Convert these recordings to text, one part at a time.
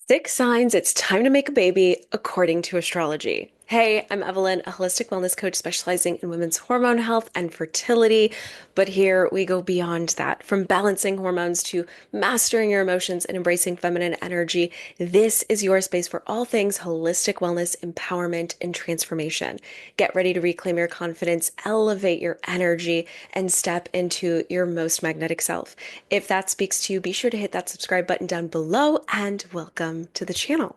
Six signs it's time to make a baby, according to astrology. Hey, I'm Evelyn, a holistic wellness coach specializing in women's hormone health and fertility. But here we go beyond that. From balancing hormones to mastering your emotions and embracing feminine energy, this is your space for all things holistic wellness, empowerment, and transformation. Get ready to reclaim your confidence, elevate your energy, and step into your most magnetic self. If that speaks to you, be sure to hit that subscribe button down below and welcome to the channel.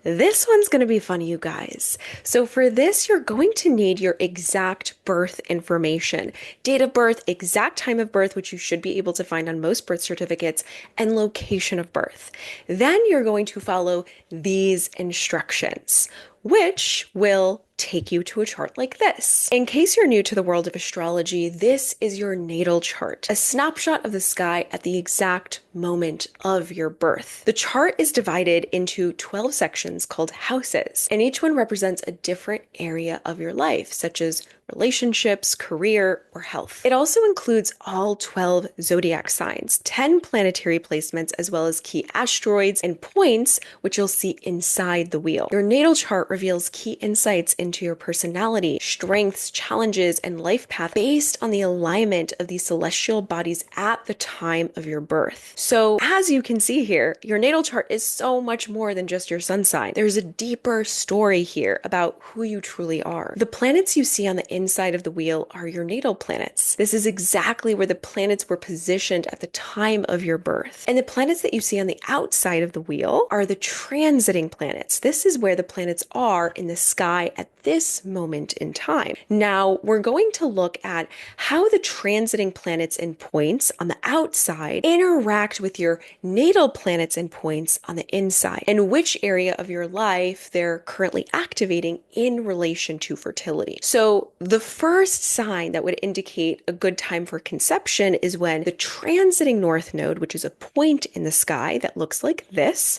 This one's going to be fun, you guys. So for this, you're going to need your exact birth information, date of birth, exact time of birth, which you should be able to find on most birth certificates, and location of birth. Then you're going to follow these instructions, which will take you to a chart like this. In case you're new to the world of astrology, this is your natal chart, a snapshot of the sky at the exact moment of your birth. The chart is divided into 12 sections called houses, and each one represents a different area of your life, such as relationships, career, or health. It also includes all 12 zodiac signs, 10 planetary placements, as well as key asteroids and points, which you'll see inside the wheel. Your natal chart reveals key insights into your personality, strengths, challenges, and life path based on the alignment of these celestial bodies at the time of your birth. So as you can see here, your natal chart is so much more than just your sun sign. There's a deeper story here about who you truly are. The planets you see on the inside of the wheel are your natal planets. This is exactly where the planets were positioned at the time of your birth. And the planets that you see on the outside of the wheel are the transiting planets. This is where the planets are in the sky at this moment in time. Now, we're going to look at how the transiting planets and points on the outside interact with your natal planets and points on the inside, and which area of your life they're currently activating in relation to fertility. So the first sign that would indicate a good time for conception is when the transiting north node, which is a point in the sky that looks like this,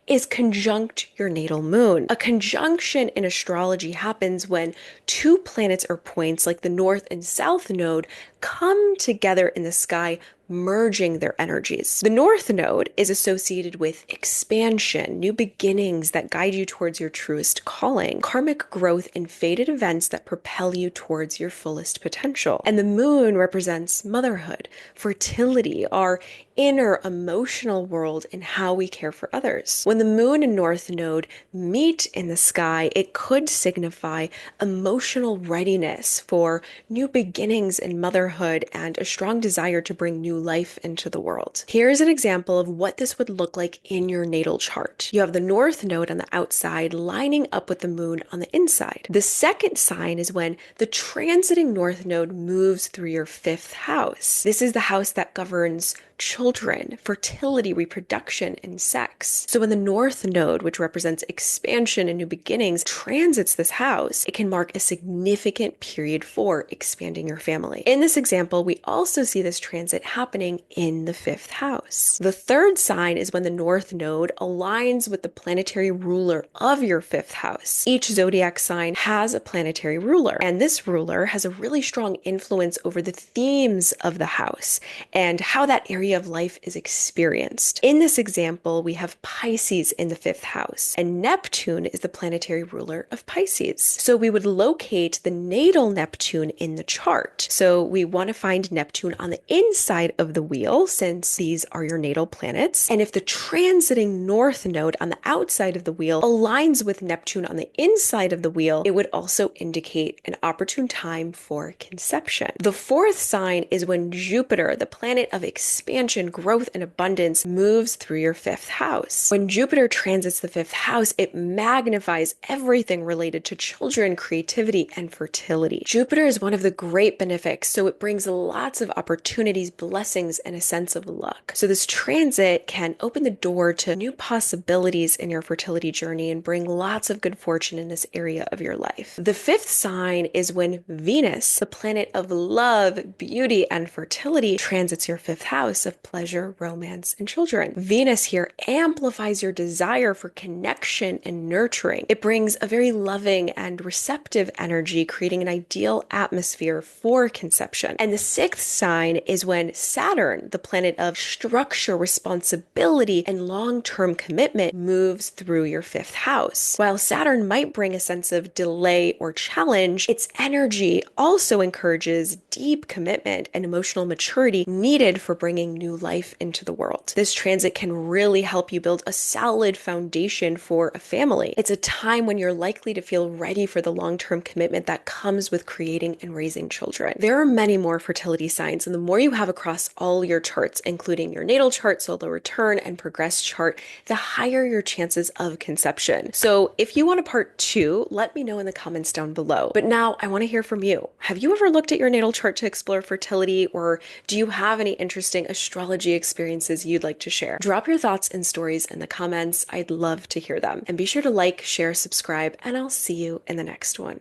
is conjunct your natal moon. A conjunction in astrology happens when two planets or points like the north and south node come together in the sky, merging their energies. The north node is associated with expansion, new beginnings that guide you towards your truest calling, karmic growth, and fated events that propel you towards your fullest potential. And the moon represents motherhood, fertility, our inner emotional world, and how we care for others. When the moon and north node meet in the sky, it could signify emotional readiness for new beginnings in motherhood and a strong desire to bring new life into the world. Here's an example of what this would look like in your natal chart. You have the north node on the outside lining up with the moon on the inside. The second sign is when the transiting north node moves through your fifth house. This is the house that governs children, fertility, reproduction, and sex. So when the north node, which represents expansion and new beginnings, transits this house, it can mark a significant period for expanding your family. In this example, we also see this transit happening in the fifth house. The third sign is when the north node aligns with the planetary ruler of your fifth house. Each zodiac sign has a planetary ruler, and this ruler has a really strong influence over the themes of the house and how that area of life is experienced. In this example, we have Pisces in the fifth house, and Neptune is the planetary ruler of Pisces. So we would locate the natal Neptune in the chart. So we want to find Neptune on the inside of the wheel, since these are your natal planets. And if the transiting north node on the outside of the wheel aligns with Neptune on the inside of the wheel, it would also indicate an opportune time for conception. The fourth sign is when Jupiter, the planet of expansion, growth, and abundance, moves through your fifth house. When Jupiter transits the fifth house, it magnifies everything related to children, creativity, and fertility. Jupiter is one of the great benefics, so it brings lots of opportunities, blessings, and a sense of luck. So this transit can open the door to new possibilities in your fertility journey and bring lots of good fortune in this area of your life. The fifth sign is when Venus, the planet of love, beauty, and fertility, transits your fifth house. source of pleasure, romance, and children. Venus here amplifies your desire for connection and nurturing. It brings a very loving and receptive energy, creating an ideal atmosphere for conception. And the sixth sign is when Saturn, the planet of structure, responsibility, and long-term commitment, moves through your fifth house. While Saturn might bring a sense of delay or challenge, its energy also encourages deep commitment and emotional maturity needed for bringing new life into the world. This transit can really help you build a solid foundation for a family. It's a time when you're likely to feel ready for the long-term commitment that comes with creating and raising children. There are many more fertility signs, and the more you have across all your charts, including your natal chart, solar return, and progress chart, the higher your chances of conception. So if you want a part two, let me know in the comments down below. But now I want to hear from you. Have you ever looked at your natal chart to explore fertility, or do you have any interesting astrology experiences you'd like to share? Drop your thoughts and stories in the comments. I'd love to hear them. And be sure to like, share, subscribe, and I'll see you in the next one.